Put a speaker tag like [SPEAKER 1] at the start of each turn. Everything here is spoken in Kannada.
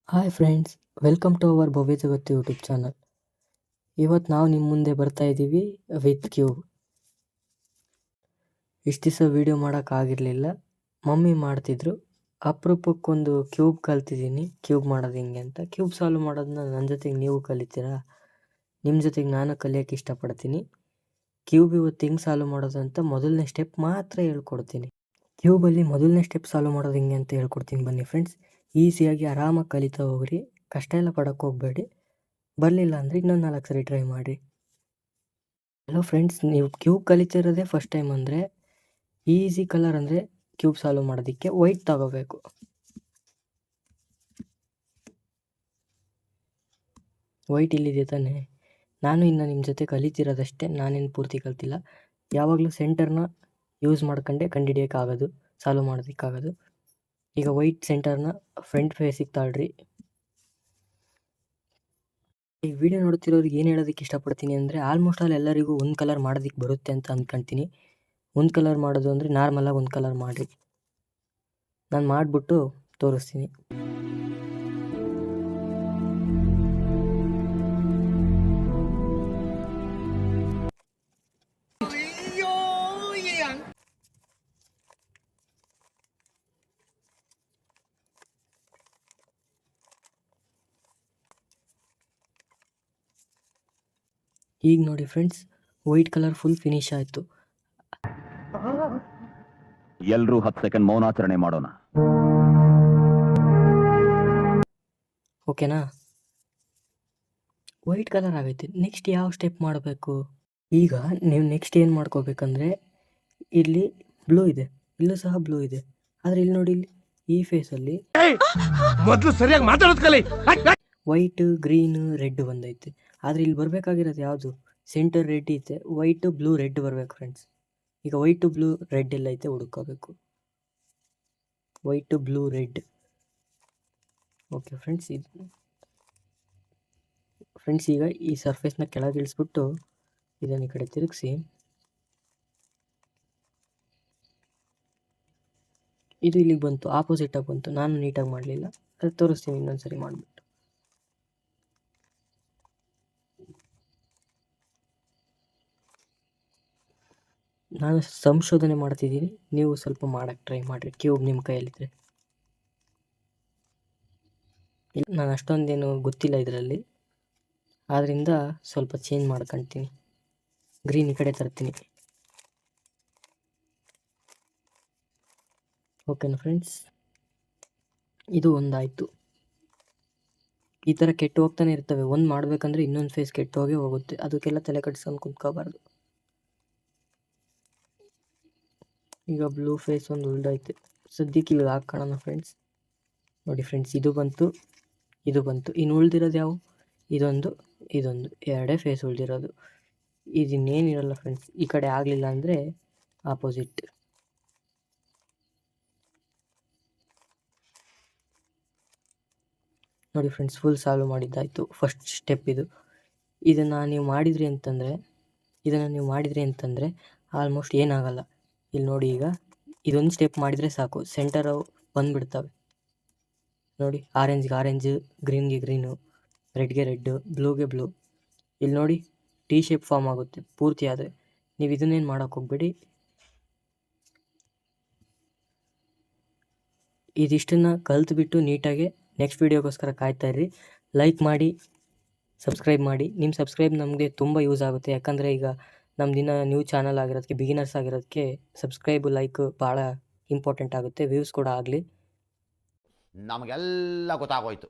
[SPEAKER 1] Hi friends, welcome to our Bhavya Jagattu YouTube channel. ಇವತ್ತು ನಾವು ನಿಮ್ಮ ಮುಂದೆ ಬರ್ತಾ ಇದ್ದೀವಿ ವಿತ್ ಕ್ಯೂಬ್. ಇಷ್ಟು ದಿವಸ ವೀಡಿಯೋ ಮಾಡೋಕ್ಕಾಗಿರಲಿಲ್ಲ, ಮಮ್ಮಿ ಮಾಡ್ತಿದ್ರು. ಅಪರೂಪಕ್ಕೊಂದು ಕ್ಯೂಬ್ ಕಲ್ತಿದ್ದೀನಿ, ಕ್ಯೂಬ್ ಮಾಡೋದು ಹಿಂಗೆ ಅಂತ. ಕ್ಯೂಬ್ ಸಾಲ್ವ್ ಮಾಡೋದನ್ನ ನನ್ನ ಜೊತೆಗೆ ನೀವು ಕಲಿತೀರಾ? ನಿಮ್ಮ ಜೊತೆಗೆ ನಾನು ಕಲಿಯೋಕ್ಕೆ ಇಷ್ಟಪಡ್ತೀನಿ. ಕ್ಯೂಬ್ ಇವತ್ತು ಹೆಂಗೆ ಸಾಲ್ವ್ ಮಾಡೋದು ಅಂತ ಮೊದಲನೇ ಸ್ಟೆಪ್ ಮಾತ್ರ ಹೇಳ್ಕೊಡ್ತೀನಿ. ಕ್ಯೂಬಲ್ಲಿ ಮೊದಲನೇ ಸ್ಟೆಪ್ ಸಾಲ್ವ್ ಮಾಡೋದು ಹಿಂಗೆ ಅಂತ ಹೇಳ್ಕೊಡ್ತೀನಿ. ಬನ್ನಿ ಫ್ರೆಂಡ್ಸ್, ಈಸಿಯಾಗಿ ಆರಾಮಾಗಿ ಕಲಿತಾ ಹೋಗ್ರಿ. ಕಷ್ಟ ಎಲ್ಲ ಪಡೋಕ್ಕೆ ಹೋಗಬೇಡಿ. ಬರಲಿಲ್ಲ ಅಂದರೆ ಇನ್ನೊಂದು 4 ಸರಿ ಟ್ರೈ ಮಾಡಿ. ಹಲೋ ಫ್ರೆಂಡ್ಸ್, ನೀವು ಕ್ಯೂಬ್ ಕಲಿತಿರೋದೇ ಫಸ್ಟ್ ಟೈಮ್ ಅಂದರೆ ಈಸಿ ಕಲರ್ ಅಂದರೆ ಕ್ಯೂಬ್ ಸಾಲ್ವ್ ಮಾಡೋದಕ್ಕೆ ವೈಟ್ ತಗೋಬೇಕು. ವೈಟ್ ಇಲ್ಲಿದೆ ತಾನೇ. ನಾನು ಇನ್ನು ನಿಮ್ಮ ಜೊತೆ ಕಲಿತಿರೋದಷ್ಟೇ, ನಾನೇನು ಪೂರ್ತಿ ಕಲ್ತಿಲ್ಲ. ಯಾವಾಗಲೂ ಸೆಂಟರ್ನ ಯೂಸ್ ಮಾಡ್ಕೊಂಡೆ ಕಂಡುಹಿಡಿಯೋಕ್ಕಾಗೋದು, ಸಾಲ್ವ್ ಮಾಡೋದಕ್ಕಾಗೋದು. ಈಗ ವೈಟ್ ಸೆಂಟರ್ನ ಫ್ರಂಟ್ ಫೇಸಿಗೆ ತಾಳ್ರಿ. ಈ ವಿಡಿಯೋ ನೋಡ್ತಿರೋರಿಗೆ ಏನು ಹೇಳೋದಕ್ಕೆ ಇಷ್ಟಪಡ್ತೀನಿ ಅಂದರೆ, ಆಲ್ಮೋಸ್ಟ್ ಆಲ್ ಎಲ್ಲರಿಗೂ ಒಂದು ಕಲರ್ ಮಾಡೋದಕ್ಕೆ ಬರುತ್ತೆ ಅಂತ ಅಂದ್ಕೊಳ್ತೀನಿ. ಒಂದು ಕಲರ್ ಮಾಡೋದು ಅಂದರೆ ನಾರ್ಮಲಾಗಿ ಒಂದು ಕಲರ್ ಮಾಡಿ, ನಾನು ಮಾಡಿಬಿಟ್ಟು ತೋರಿಸ್ತೀನಿ. ಈಗ ನೋಡಿ friends, white colour full finish ಆಯಿತು.
[SPEAKER 2] ಎಲ್ಲರೂ 10 ಸೆಕೆಂಡ್ ಮೌನಾಚರಣೆ ಮಾಡೋಣ.
[SPEAKER 1] ಓಕೆನಾ? ವೈಟ್ ಕಲರ್ ಆಗೈತೆ. ನೆಕ್ಸ್ಟ್ ಯಾವ ಸ್ಟೆಪ್ ಮಾಡಬೇಕು? ಈಗ ನೀವು ನೆಕ್ಸ್ಟ್ ಏನು ಮಾಡ್ಕೋಬೇಕಂದ್ರೆ, ಇಲ್ಲಿ ಬ್ಲೂ ಇದೆ, ಇಲ್ಲೂ ಸಹ ಬ್ಲೂ ಇದೆ. ಆದರೆ ಇಲ್ಲಿ ನೋಡಿ, ಇಲ್ಲಿ ಈ ಫೇಸಲ್ಲಿ
[SPEAKER 3] ಮೊದಲು ಸರಿಯಾಗಿ ಮಾತಾಡೋದು ಕಲಿ.
[SPEAKER 1] ವೈಟ್, ಗ್ರೀನ್, ರೆಡ್ ಬಂದೈತೆ. ಆದರೆ ಇಲ್ಲಿ ಬರಬೇಕಾಗಿರೋದು ಯಾವುದು? ಸೆಂಟರ್ ರೆಡ್ ಐತೆ, ವೈಟು, ಬ್ಲೂ, ರೆಡ್ ಬರಬೇಕು ಫ್ರೆಂಡ್ಸ್. ಈಗ ವೈಟು, ಬ್ಲೂ, ರೆಡ್ ಎಲ್ಲ ಐತೆ ಹುಡುಕೋಬೇಕು. White, blue, red. Okay friends, ಈಗ ಈ ಸರ್ಫೇಸ್ನ ಕೆಳಗೆ ಇಳಿಸ್ಬಿಟ್ಟು ಇದನ್ನು ಈ ಕಡೆ ತಿರುಗಿಸಿ, ಇದು ಇಲ್ಲಿಗೆ ಬಂತು, ಆಪೋಸಿಟಾಗಿ ಬಂತು. ನಾನು ನೀಟಾಗಿ ಮಾಡಲಿಲ್ಲ, ಅದು ತೋರಿಸ್ತೀನಿ ಇನ್ನೊಂದ್ಸರಿ ಮಾಡಿಬಿಟ್ಟು. ನಾನು ಸಂಶೋಧನೆ ಮಾಡ್ತಿದ್ದೀನಿ, ನೀವು ಸ್ವಲ್ಪ ಮಾಡೋಕ್ಕೆ ಟ್ರೈ ಮಾಡಿರಿ. ಕ್ಯೂಬ್ ನಿಮ್ಮ ಕೈಯಲ್ಲಿದ್ದರೆ. ನಾನು ಅಷ್ಟೊಂದೇನು ಗೊತ್ತಿಲ್ಲ ಇದರಲ್ಲಿ, ಆದ್ದರಿಂದ ಸ್ವಲ್ಪ ಚೇಂಜ್ ಮಾಡ್ಕೊಳ್ತೀನಿ. ಗ್ರೀನ್ ಈ ಕಡೆ ತರ್ತೀನಿ. ಓಕೆನಾ ಫ್ರೆಂಡ್ಸ್, ಇದು ಒಂದಾಯಿತು. ಈ ಥರ ಕೆಟ್ಟು ಹೋಗ್ತಾನೆ ಇರ್ತವೆ. ಒಂದು ಮಾಡಬೇಕಂದ್ರೆ ಇನ್ನೊಂದು ಫೇಸ್ ಕೆಟ್ಟು ಹೋಗೇ ಹೋಗುತ್ತೆ. ಅದಕ್ಕೆಲ್ಲ ತಲೆ ಕಟ್ಸ್ಕೊಂಡು ಕುಂತ್ಕೋಬಾರ್ದು. ಈಗ ಬ್ಲೂ ಫೇಸ್ ಒಂದು ಉಳ್ದೈತೆ, ಸದ್ಯಕ್ಕೆ ಇಲ್ಲಿ ಹಾಕೋಣ ಫ್ರೆಂಡ್ಸ್. ನೋಡಿ ಫ್ರೆಂಡ್ಸ್, ಇದು ಬಂತು, ಇದು ಬಂತು. ಇನ್ನು ಉಳ್ದಿರೋದು ಯಾವ? ಇದೊಂದು, ಇದೊಂದು, ಎರಡೇ ಫೇಸ್ ಉಳ್ದಿರೋದು. ಇದನ್ನೇನಿರಲ್ಲ ಫ್ರೆಂಡ್ಸ್. ಈ ಕಡೆ ಆಗಲಿಲ್ಲ ಅಂದರೆ ಆಪೋಸಿಟ್. ನೋಡಿ ಫ್ರೆಂಡ್ಸ್, ಫುಲ್ ಸಾಲ್ವ್ ಮಾಡಿದ್ದಾಯಿತು. ಫಸ್ಟ್ ಸ್ಟೆಪ್ ಇದು. ಇದನ್ನು ನೀವು ಮಾಡಿದ್ರಿ ಅಂತಂದರೆ ಆಲ್ಮೋಸ್ಟ್ ಏನಾಗಲ್ಲ. ಇಲ್ಲಿ ನೋಡಿ, ಈಗ ಇದೊಂದು ಸ್ಟೆಪ್ ಮಾಡಿದರೆ ಸಾಕು, ಸೆಂಟರ್ ಬಂದುಬಿಡ್ತವೆ. ನೋಡಿ, ಆರೆಂಜ್ಗೆ ಆರೆಂಜು, ಗ್ರೀನ್ಗೆ ಗ್ರೀನು, ರೆಡ್ಗೆ ರೆಡ್ಡು, ಬ್ಲೂಗೆ ಬ್ಲೂ. ಇಲ್ಲಿ ನೋಡಿ, ಟಿ ಶೇಪ್ ಫಾರ್ಮ್ ಆಗುತ್ತೆ ಪೂರ್ತಿ. ಆದರೆ ನೀವು ಇದನ್ನೇನು ಮಾಡೋಕ್ಕೆ ಹೋಗಬೇಡಿ. ಇದಿಷ್ಟನ್ನು ಕಲ್ತ್ಬಿಟ್ಟು ನೀಟಾಗಿ ನೆಕ್ಸ್ಟ್ ವೀಡಿಯೋಗೋಸ್ಕರ ಕಾಯ್ತಾ ಇರ್ರಿ. ಲೈಕ್ ಮಾಡಿ, ಸಬ್ಸ್ಕ್ರೈಬ್ ಮಾಡಿ. ನಿಮ್ಮ ಸಬ್ಸ್ಕ್ರೈಬ್ ನಮಗೆ ತುಂಬ ಯೂಸ್ ಆಗುತ್ತೆ. ಯಾಕಂದರೆ ಈಗ ನಮ್ಮದಿನ ನ್ಯೂ ಚಾನಲ್ ಆಗಿರೋದಕ್ಕೆ, ಬಿಗಿನರ್ಸ್ ಆಗಿರೋದಕ್ಕೆ ಸಬ್ಸ್ಕ್ರೈಬು, ಲೈಕ್ ಭಾಳ ಇಂಪಾರ್ಟೆಂಟ್ ಆಗುತ್ತೆ. ವ್ಯೂಸ್ ಕೂಡ ಆಗಲಿ.
[SPEAKER 4] ನಮಗೆಲ್ಲ ಗೊತ್ತಾಗೋಯ್ತು.